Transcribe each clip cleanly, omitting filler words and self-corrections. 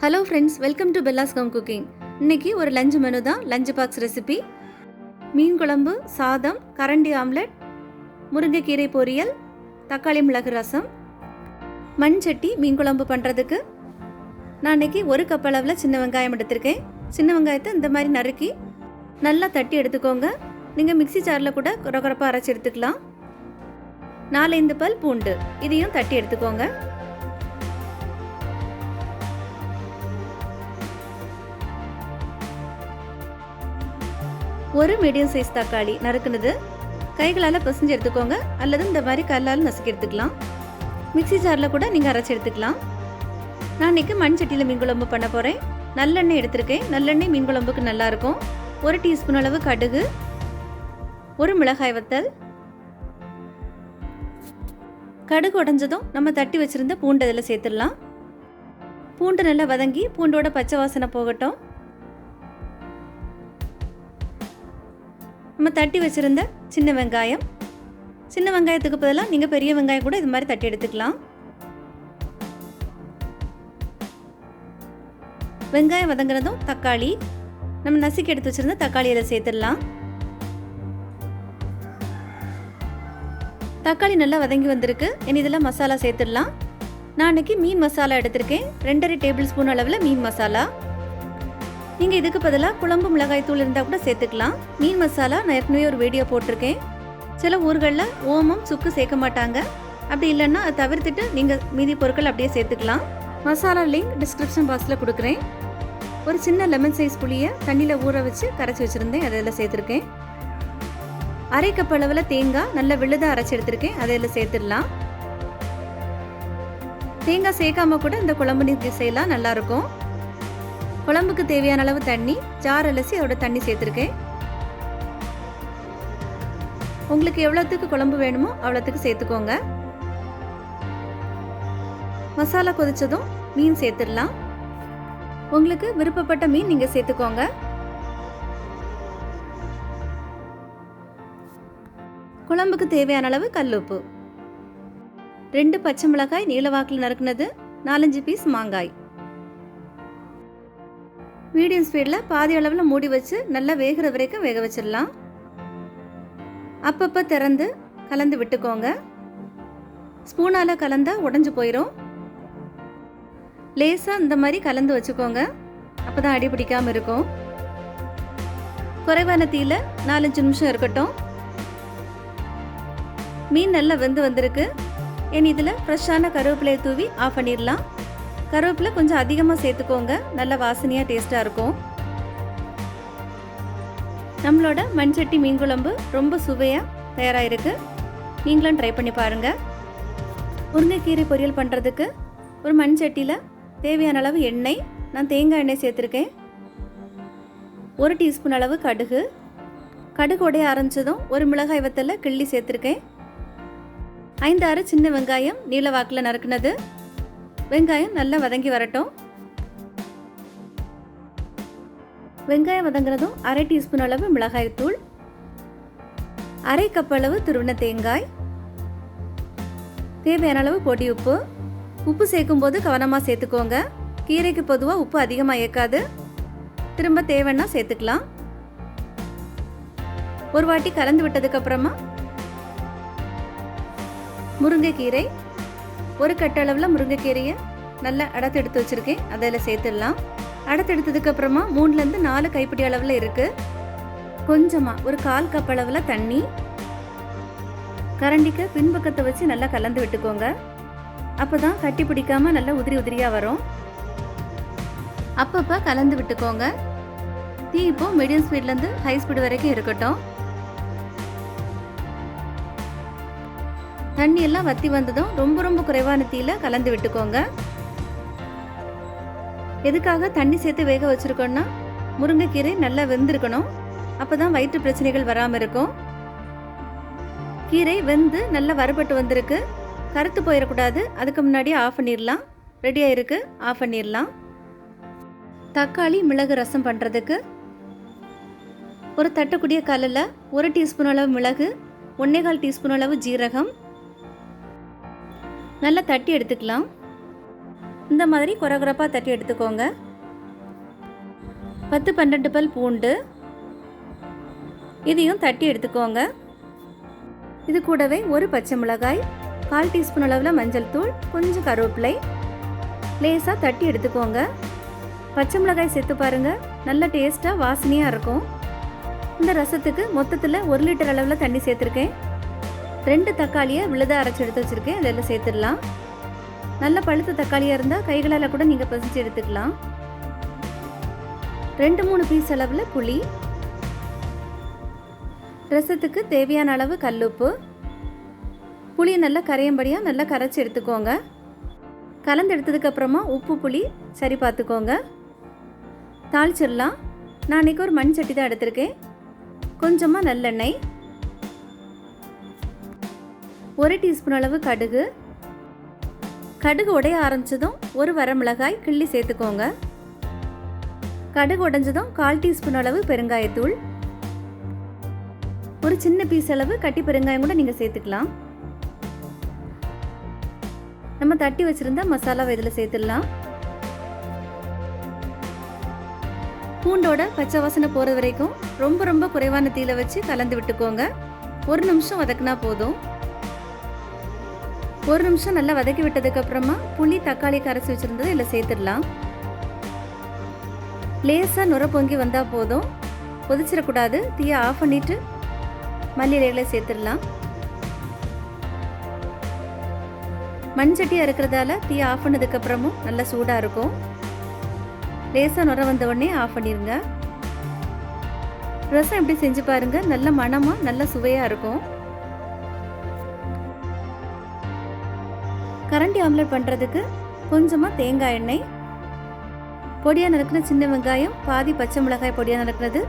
Hello friends, welcome to Bella's home cooking. இன்னைக்கு ஒரு lunch menu தான், லஞ்ச் பாக்ஸ் ரெசிபி. மீன் குழம்பு, சாதம், கரண்டி ஆம்லெட், முருங்கைக்கீரை பொரியல், தக்காளி மிளகு ரசம். மண் சட்டி மீன் குழம்பு பண்ணுறதுக்கு நான் இன்னைக்கு 1 கப் அளவில் சின்ன வெங்காயம் எடுத்திருக்கேன். சின்ன வெங்காயத்தை இந்த மாதிரி நறுக்கி நல்லா தட்டி எடுத்துக்கோங்க. நீங்கள் மிக்சி ஜாரில் கூட குறகுறப்பாக அரைச்சி எடுத்துக்கலாம். 4-5 பல் பூண்டு, இதையும் தட்டி எடுத்துக்கோங்க. ஒரு மீடியம் சைஸ் தக்காளி நறுக்குனது கைகளால் பிசைஞ்சு எடுத்துக்கோங்க, அல்லது இந்த மாதிரி கல்லால் நசுக்கி எடுத்துக்கலாம். மிக்சி ஜாரில் கூட நீங்கள் அரைச்சி எடுத்துக்கலாம். நான் இன்றைக்கி மண் சட்டியில் மீன் குழம்பு பண்ண போகிறேன். நல்லெண்ணெய் எடுத்திருக்கேன். நல்லெண்ணெய் மீன் குழம்புக்கு நல்லாயிருக்கும். 1 டீஸ்பூன் அளவு கடுகு, 1 மிளகாய் வத்தல். கடுகு உடஞ்சதும் நம்ம தட்டி வச்சுருந்த பூண்டு இதில் சேர்த்துடலாம். பூண்டு நல்லா வதங்கி பூண்டோட பச்சை வாசனை போகட்டும். நம்ம தட்டி வச்சுருந்த சின்ன வெங்காயம், சின்ன வெங்காயத்துக்கு பதிலாக நீங்கள் பெரிய வெங்காயம் கூட இது மாதிரி தட்டி எடுத்துக்கலாம். வெங்காயம் வதங்குறதும் தக்காளி, நம்ம நசுக்கி எடுத்து வச்சுருந்த தக்காளி இதில் சேர்த்துடலாம். தக்காளி நல்லா வதங்கி வந்திருக்கு. இனி இதில் மசாலா சேர்த்துடலாம். நான் இன்றைக்கி மீன் மசாலா எடுத்திருக்கேன். 2.5 டேபிள் ஸ்பூன் அளவில் மீன் மசாலா. நீங்கள் இதுக்கு பதிலாக குழம்பு மிளகாய் தூள் இருந்தால் கூட சேர்த்துக்கலாம். மீன் மசாலா நான் ஏற்கனவே ஒரு வீடியோ போட்டிருக்கேன். சில ஊர்களில் ஓமம், சுக்கு சேர்க்க மாட்டாங்க. அப்படி இல்லைன்னா அதை தவிர்த்துட்டு நீங்கள் மீதி பொருட்கள் அப்படியே சேர்த்துக்கலாம். மசாலா லிங்க் டிஸ்கிரிப்ஷன் பாக்ஸில் கொடுக்குறேன். ஒரு சின்ன லெமன் சைஸ் புளியை தண்ணியில் ஊற வச்சு கரைச்சி வச்சுருந்தேன், அதில் சேர்த்துருக்கேன். 1/2 கப் அளவில் தேங்காய் நல்லா விழுதாக அரைச்சி எடுத்திருக்கேன், அதில் சேர்த்துடலாம். தேங்காய் சேர்க்காம கூட இந்த குழம்பு நீர் செய்யலாம், நல்லாயிருக்கும். குழம்புக்கு தேவையான அளவு தண்ணி, ஜார் அலசி அதோட தண்ணி சேர்த்துருக்கேன். உங்களுக்கு எவ்வளோத்துக்கு குழம்பு வேணுமோ அவ்வளோத்துக்கு சேர்த்துக்கோங்க. மசாலா கொதிச்சதும் மீன் சேர்த்துடலாம். உங்களுக்கு விருப்பப்பட்ட மீன் நீங்கள் சேர்த்துக்கோங்க. குழம்புக்கு தேவையான அளவு கல்லுப்பு, 2 பச்சை மிளகாய் நீளவாக்கில் நறுக்குனது, 4-5 பீஸ் மாங்காய். மீடியம் ஸ்பீடில் பாதி அளவில் மூடி வச்சு நல்லா வேகிற வரைக்கும் வேக வச்சிடலாம். அப்பப்போ திறந்து கலந்து விட்டுக்கோங்க. ஸ்பூனால் கலந்தால் உடஞ்சி போயிடும். லேசாக இந்த மாதிரி கலந்து வச்சுக்கோங்க, அப்போ தான் அடி பிடிக்காமல் இருக்கும். குறைவான தீயில் 4-5 நிமிஷம் இருக்கட்டும். மீன் நல்லா வெந்து வந்திருக்கு. இனி இதில் ஃப்ரெஷ்ஷான கருவேப்பிலையை தூவி ஆஃப் பண்ணிடலாம். கருவேப்பிலை கொஞ்சம் அதிகமாக சேர்த்துக்கோங்க, நல்ல வாசனையாக டேஸ்ட்டாக இருக்கும். நம்மளோட மண் சட்டி மீன் குழம்பு ரொம்ப சுவையாக தயாராகிருக்கு. நீங்களும் ட்ரை பண்ணி பாருங்கள். முருங்கைக்கீரை பொரியல் பண்ணுறதுக்கு ஒரு மண் சட்டியில் தேவையான அளவு எண்ணெய், நான் தேங்காய் எண்ணெய் சேர்த்துருக்கேன். 1 டீஸ்பூன் அளவு கடுகு, கடுகு உடைய ஆரம்பித்ததும் 1 மிளகாய் வத்தலை கிள்ளி சேர்த்துருக்கேன். 5-6 சின்ன வெங்காயம் நீல வாக்கில் நறுக்குனது. வெங்காயம் நல்லா வதங்கி வரட்டும். வெங்காயம் வதங்குறதும் 1/2 டீஸ்பூன் அளவு மிளகாய் தூள், 1/2 கப் அளவு துருவின தேங்காய், தேவையான அளவு பொடி உப்பு. உப்பு சேர்க்கும் போது கவனமாக சேர்த்துக்கோங்க. கீரைக்கு பொதுவாக உப்பு அதிகமாக ஏற்காது. திரும்ப தேவைன்னா சேர்த்துக்கலாம். ஒரு வாட்டி கலந்து விட்டதுக்கப்புறமா முருங்கைக்கீரை, 1 கட்டு அளவில் முருங்கைக்கீரையை நல்லா அடத்து எடுத்து வச்சுருக்கேன், அதில் சேர்த்துடலாம். அடத்து எடுத்ததுக்கப்புறமா 3-4 கைப்பிடி அளவில் இருக்குது. கொஞ்சமாக ஒரு 1/4 கப் அளவில் தண்ணி. கரண்டிக்கு பின்பக்கத்தை வச்சு நல்லா கலந்து விட்டுக்கோங்க. அப்போ தான் கட்டி பிடிக்காமல் நல்லா உதிரி உதிரியாக வரும். அப்பப்போ கலந்து விட்டுக்கோங்க. தீ இப்போ மீடியம் ஸ்பீட்லேருந்து ஹை ஸ்பீடு வரைக்கும் இருக்கட்டும். தண்ணி எல்லாம் வற்றி வந்ததும் ரொம்ப குறைவான தீயில கலந்து விட்டுக்கோங்க. எதுக்காக தண்ணி சேர்த்து வேக வச்சுருக்கோன்னா, முருங்கைக்கீரை நல்லா வெந்திருக்கணும். அப்போ தான் வயிற்று பிரச்சனைகள் வராமல் இருக்கும். கீரை வெந்து நல்லா வறுபட்டு வந்திருக்கு. கருத்து போயிடக்கூடாது, அதுக்கு முன்னாடியே ஆஃப் பண்ணிடலாம். ரெடியாக இருக்குது, ஆஃப் பண்ணிடலாம். தக்காளி மிளகு ரசம் பண்ணுறதுக்கு ஒரு தட்டக்கூடிய கல்லில் 1 டீஸ்பூன் அளவு மிளகு, 1/4 டீஸ்பூன் அளவு ஜீரகம் நல்லா தட்டி எடுத்துக்கலாம். இந்த மாதிரி குறகுறப்பாக தட்டி எடுத்துக்கோங்க. 10-12 பல் பூண்டு இதையும் தட்டி எடுத்துக்கோங்க. இது கூடவே ஒரு பச்சை மிளகாய், 1/4 டீஸ்பூன் அளவில் மஞ்சள் தூள், கொஞ்சம் கருவேப்பிலை லேசாக தட்டி எடுத்துக்கோங்க. பச்சை மிளகாய் சேர்த்து பாருங்கள், நல்ல டேஸ்ட்டாக வாசனையாக இருக்கும். இந்த ரசத்துக்கு மொத்தத்தில் 1 லிட்டர் அளவில் தண்ணி சேர்த்துருக்கேன். 2 தக்காளியை விழுதாக அரைச்சி எடுத்து வச்சுருக்கேன். இதெல்லாம் சேர்த்துடலாம். நல்ல பழுத்த தக்காளியாக இருந்தால் கைகளால் கூட நீங்கள் பசிச்சு எடுத்துக்கலாம். 2-3 பீஸ் அளவில் புளி, ரசத்துக்கு தேவையான அளவு கல்லுப்பு, புளியை நல்லா கரையும்படியாக நல்லா கரைச்சி எடுத்துக்கோங்க. கலந்து எடுத்ததுக்கப்புறமா உப்பு புளி சரி பார்த்துக்கோங்க. தாளிச்சிடலாம். நான் இன்றைக்கி ஒரு மண் சட்டி தான் எடுத்திருக்கேன். கொஞ்சமாக நல்லெண்ணெய், 1 டீஸ்பூன் அளவு கடுகு, கடுகு உடைய ஆரம்பித்ததும் ஒரு வரமிளகாய் கிள்ளி சேர்த்துக்கோங்க. கடுகு உடைஞ்சதும் 1/4 டீஸ்பூன் அளவு பெருங்காயத்தூள், ஒரு சின்ன பீஸ் அளவு கட்டி பெருங்காயம் கூட நீங்கள் சேர்த்துக்கலாம். நம்ம தட்டி வச்சுருந்தா மசாலாவை இதில் சேர்த்துடலாம். பூண்டோட பச்சை வாசனை போகிற வரைக்கும் ரொம்ப குறைவான தீயில வச்சு கலந்து விட்டுக்கோங்க. 1 நிமிஷம் வதக்குனா போதும். 1 நிமிஷம் நல்லா வதக்கி விட்டதுக்கப்புறமா புளி தக்காளி கரைச்சி வச்சுருந்ததை இதில் சேர்த்துடலாம். லேசாக நுர பொங்கி வந்தால் போதும், கொதிச்சிடக்கூடாது. தீயை ஆஃப் பண்ணிவிட்டு மல்லி இலைகளை சேர்த்துடலாம். மண் சட்டியாக இருக்கிறதால தீயை ஆஃப் பண்ணதுக்கப்புறமும் நல்லா சூடாக இருக்கும். லேசாக நுர வந்த உடனே ஆஃப் பண்ணிடுங்க. ரசம் எப்படி செஞ்சு பாருங்கள், நல்ல மணமாக நல்ல சுவையாக இருக்கும். கரண்டி ஆம்லெட் பண்ணுறதுக்கு கொஞ்சமாக தேங்காய் எண்ணெய், பொடியாக நறுக்கிற சின்ன வெங்காயம், பாதி பச்சை மிளகாய் பொடியாக நறுக்கிறது,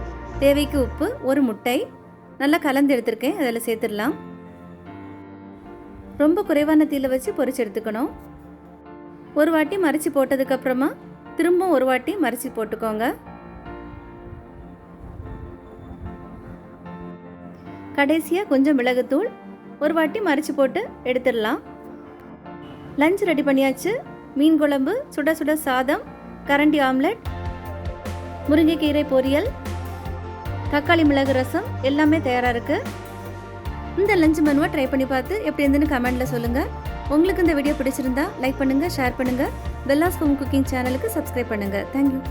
தேவைக்கு உப்பு, ஒரு முட்டை நல்லா கலந்து எடுத்துருக்கேன். அதில் சேர்த்துடலாம். ரொம்ப குறைவான தீயில வச்சு பொரிச்சு எடுத்துக்கணும். ஒரு வாட்டி மரிச்சு போட்டதுக்கப்புறமா திரும்பவும் ஒரு வாட்டி மரிச்சு போட்டுக்கோங்க. கடைசியாக கொஞ்சம் மிளகுத்தூள் ஒரு வாட்டி மரிச்சு போட்டு எடுத்துடலாம். லஞ்ச் ரெடி பண்ணியாச்சு. மீன் குழம்பு, சுட சுட சாதம், கரண்டி ஆம்லெட், முருங்கைக்கீரை பொரியல், தக்காளி மிளகு ரசம் எல்லாமே தயாராக இருக்குது. இந்த லஞ்ச் மெனுவை ட்ரை பண்ணி பார்த்து எப்படி இருந்துன்னு கமெண்ட்டில் சொல்லுங்கள். உங்களுக்கு இந்த வீடியோ பிடிச்சிருந்தா லைக் பண்ணுங்கள், ஷேர் பண்ணுங்கள். பெல்லாஸ் ஹோம் குக்கிங் சேனலுக்கு சப்ஸ்கிரைப் பண்ணுங்கள். தேங்க்யூ.